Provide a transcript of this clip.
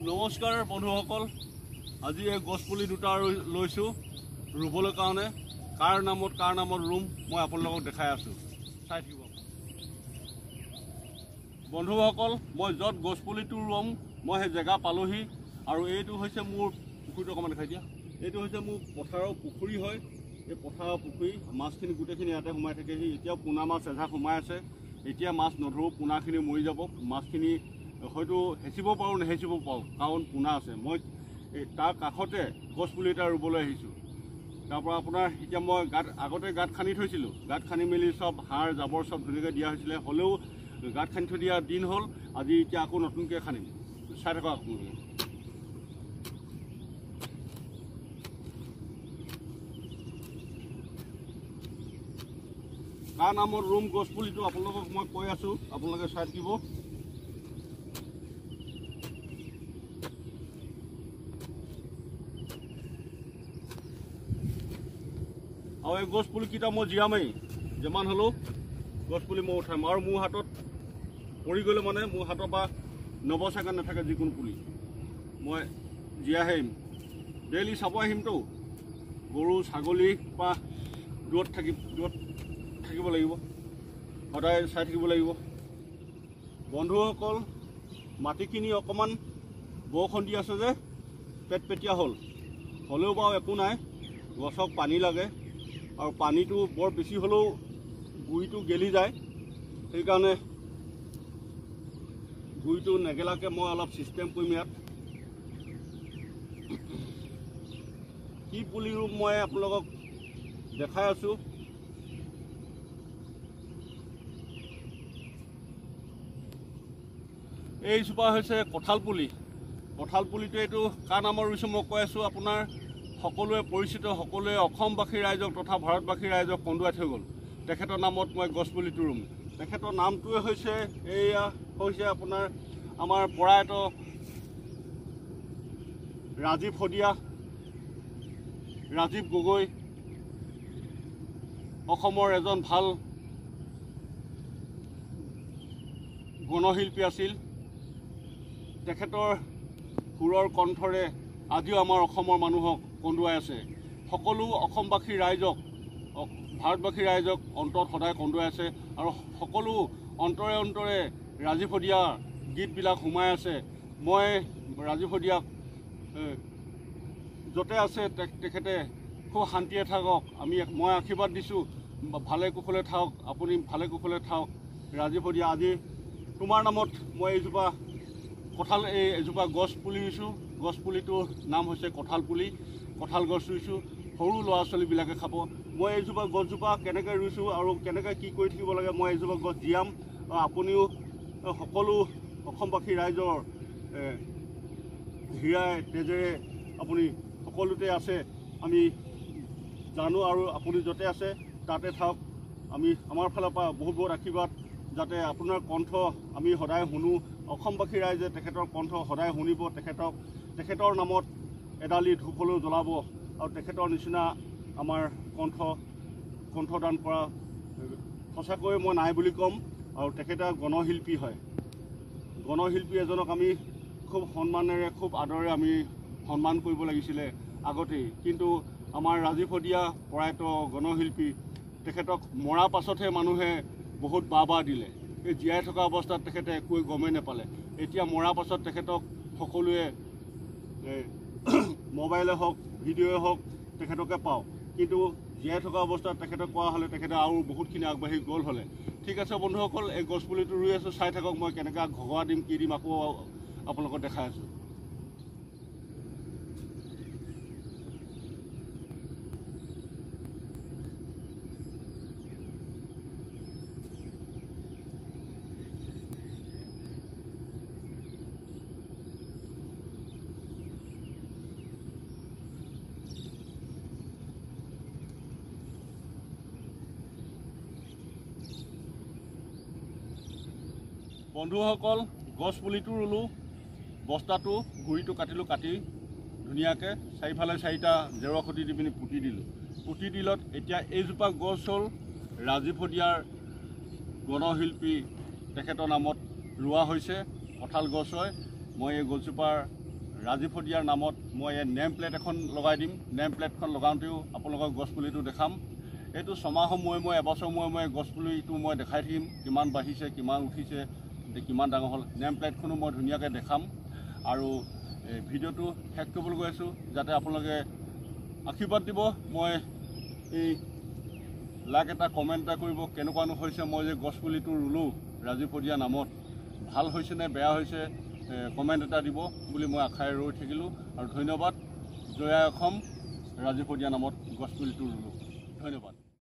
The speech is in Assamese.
নমস্কাৰ বন্ধুসকল, আজি এই গছপুলি দুটা লৈছোঁ ৰুবলৈ কাৰণে। কাৰ নামত ৰুম মই আপোনালোকক দেখাই আছোঁ, চাই থাকিব বন্ধুসকল। মই য'ত গছপুলিটো ৰুম মই সেই জেগা পালোহি, আৰু এইটো হৈছে মোৰ পুখুৰীটো। অকণমান দেখাই দিয়া। এইটো হৈছে মোৰ পথাৰৰ পুখুৰী হয়। এই পথাৰৰ পুখুৰী, মাছখিনি গোটেইখিনি ইয়াতে সোমাই থাকেহি। এতিয়াও পোনা মাছ এজাক সোমাই আছে। এতিয়া মাছ নধৰোঁ, পোনাখিনি মৰি যাব। মাছখিনি হয়তো হেঁচিব পাৰোঁ, নেহেঁচিব পাৰোঁ, কাৰণ পোনা আছে। মই তাৰ কাষতে গছপুলি এটা ৰুবলৈ আহিছোঁ। তাৰপৰা আপোনাৰ এতিয়া মই আগতে গাঁত খান্দি থৈছিলোঁ। গাঁত খান্দি মেলি চব সাৰ জাবৰ চব ধুনীয়াকৈ দিয়া হৈছিলে। হ'লেও গাঁত খান্দি থৈ দিয়া দিন হ'ল। আজি এতিয়া আকৌ নতুনকৈ খান্দিম। চাই থকা আপোনালোকে। কাৰ নামত ৰুম গছপুলিটো আপোনালোকক মই কৈ আছোঁ, আপোনালোকে চাই থাকিব। আৰু এই গছপুলিকেইটা মই জীয়ামেই, যিমান হ'লেও গছপুলি মই উঠাম। আৰু মোৰ হাতত পৰি গ'লে মানে মোৰ হাতৰ পৰা নবচাকৈ নাথাকে যিকোনো পুলি। মই জীয়াই আহিম, ডেইলি চাব আহিমতো। গৰু ছাগলীৰ পৰা দূৰত থাকিব লাগিব, সদায় চাই থাকিব লাগিব। বন্ধুসকল, মাটিখিনি অকণমান বৰষুণ দি আছে যে পেটপেটীয়া হ'লেও বাৰু একো নাই। গছক পানী লাগে, আৰু পানীটো বৰ বেছি হ'লেও গুৰিটো গেলি যায়। সেইকাৰণে গুৰিটো নেগেলাকৈ মই অলপ ছিষ্টেম কৰিম ইয়াত। কি পুলি ৰুম মই আপোনালোকক দেখাই আছোঁ। এইজোপা হৈছে কঁঠাল পুলি। কঁঠাল পুলিটো এইটো কাৰ নামৰ ৰুইছোঁ মই কৈ আছোঁ। আপোনাৰ সকলোৱে পৰিচিত, সকলোৱে অসমবাসী ৰাইজক তথা ভাৰতবাসী ৰাইজক কন্দুৱাই থৈ গ'ল। তেখেতৰ নামত মই গছপুলিটো ৰুম। তেখেতৰ নামটোৱে হৈছে আপোনাৰ আমাৰ পৰায়ত ৰাজীৱ গগৈ। অসমৰ এজন ভাল গণশিল্পী আছিল। তেখেতৰ সুৰৰ কণ্ঠৰে আজিও আমাৰ অসমৰ মানুহক কন্দুৱাই আছে। সকলো অসমবাসী ৰাইজক, ভাৰতবাসী ৰাইজক অন্তৰত সদায় কন্দুৱাই আছে। আৰু সকলো অন্তৰে অন্তৰে ৰাজীৱ শদিয়াৰ গীতবিলাক সোমাই আছে। মই ৰাজীৱ শদিয়াক য'তে আছে তেখেতে খুব শান্তিৰে থাকক। মই আশীৰ্বাদ দিছোঁ, ভালে কুশলে থাকক, আপুনি ভালে কুশলে থাকক। ৰাজীৱ শদিয়া, আজি তোমাৰ নামত মই এজোপা গছ পুলি ৰুইছোঁ। গছপুলিটোৰ নাম হৈছে কঁঠাল পুলি। কঁঠাল গছ ৰুইছোঁ, সৰু ল'ৰা ছোৱালীবিলাকে খাব। মই এইজোপা গছজোপা কেনেকৈ ৰুইছোঁ আৰু কেনেকৈ কি কৰি থাকিব লাগে, মই এইজোপা গছ জীয়াম। আপুনিও সকলো অসমবাসী ৰাইজৰ হীৰাই তেজেৰে আপুনি সকলোতে আছে, আমি জানো। আৰু আপুনি য'তে আছে তাতে থাকক। আমাৰ ফালৰ পৰা বহুত বহুত আশীৰ্বাদ, যাতে আপোনাৰ কণ্ঠ আমি সদায় শুনো। অসমবাসী ৰাইজে তেখেতৰ কণ্ঠ সদায় শুনিব। তেখেতৰ নামত এডালি ধূপ হ'লেও জ্বলাব। আৰু তেখেতৰ নিচিনা আমাৰ কণ্ঠদান কৰা সঁচাকৈ মই নাই বুলি ক'ম। আৰু তেখেতে গণশিল্পী হয়। গণশিল্পী এজনক আমি খুব সন্মানেৰে, খুব আদৰেৰে আমি সন্মান কৰিব লাগিছিলে আগতেই। কিন্তু আমাৰ ৰাজীৱ শদিয়া প্ৰয়াত গণশিল্পী, তেখেতক মৰাৰ পাছতহে মানুহে বহুত বাহ দিলে। এই জীয়াই থকা অৱস্থাত তেখেতে একোৱে গমেই নাপালে। এতিয়া মৰাৰ পাছত তেখেতক সকলোৱে মোবাইলে হওক, ভিডিঅ'ই হওক, তেখেতকে পাওঁ। কিন্তু জীয়াই থকা অৱস্থাত তেখেতক কোৱা হ'লে তেখেতে আৰু বহুতখিনি আগবাঢ়ি গ'ল হ'লে। ঠিক আছে বন্ধুসকল, এই গছপুলিটো ৰুই আছোঁ, চাই থাকক। মই কেনেকৈ ঘৰুৱা দিম, কি দিম, আকৌ আপোনালোকক দেখাই আছোঁ। বন্ধুসকল, গছ পুলিটো ৰুলোঁ, বস্তাটো গুৰিটো কাটি ধুনীয়াকৈ চাৰিফালে 4টা জেওৰা খুঁটি দি পিনি পুতি দিলোঁ। পুতি দিলত এতিয়া এইজোপা গছ হ'ল ৰাজীৱ শদিয়াৰ গণশিল্পী তেখেতৰ নামত ৰোৱা হৈছে। কঁঠাল গছ হয়। মই এই গছজোপাৰ ৰাজীৱ শদিয়াৰ নামত মই নেম প্লেট এখন লগাই দিম। নেম প্লেটখন লগাওঁতেও আপোনালোকক গছপুলিটো দেখাম। এইটো ছমাহৰ মূৰে এবছৰ মূৰে গছপুলিটো মই দেখাই থাকিম, কিমান বাঢ়িছে, কিমান উঠিছে, কিমান ডাঙৰ হ'ল। নেম প্লেটখনো মই ধুনীয়াকৈ দেখাম। আৰু ভিডিঅ'টো শেষ কৰিবলৈ গৈ আছোঁ, যাতে আপোনালোকে আশীৰ্বাদ দিব। মই এই লাইক এটা কমেণ্ট এটা কৰিব, কেনেকুৱানো হৈছে মই যে গছপুলিটো ৰুলোঁ ৰাজীৱ শদিয়াৰ নামত, ভাল হৈছে নে বেয়া হৈছে, কমেণ্ট এটা দিব বুলি মই আশাৰে ৰৈ থাকিলোঁ। আৰু ধন্যবাদ। জয় আই অসম। ৰাজীৱ শদিয়াৰ নামত গছপুলিটো ৰুলোঁ। ধন্যবাদ।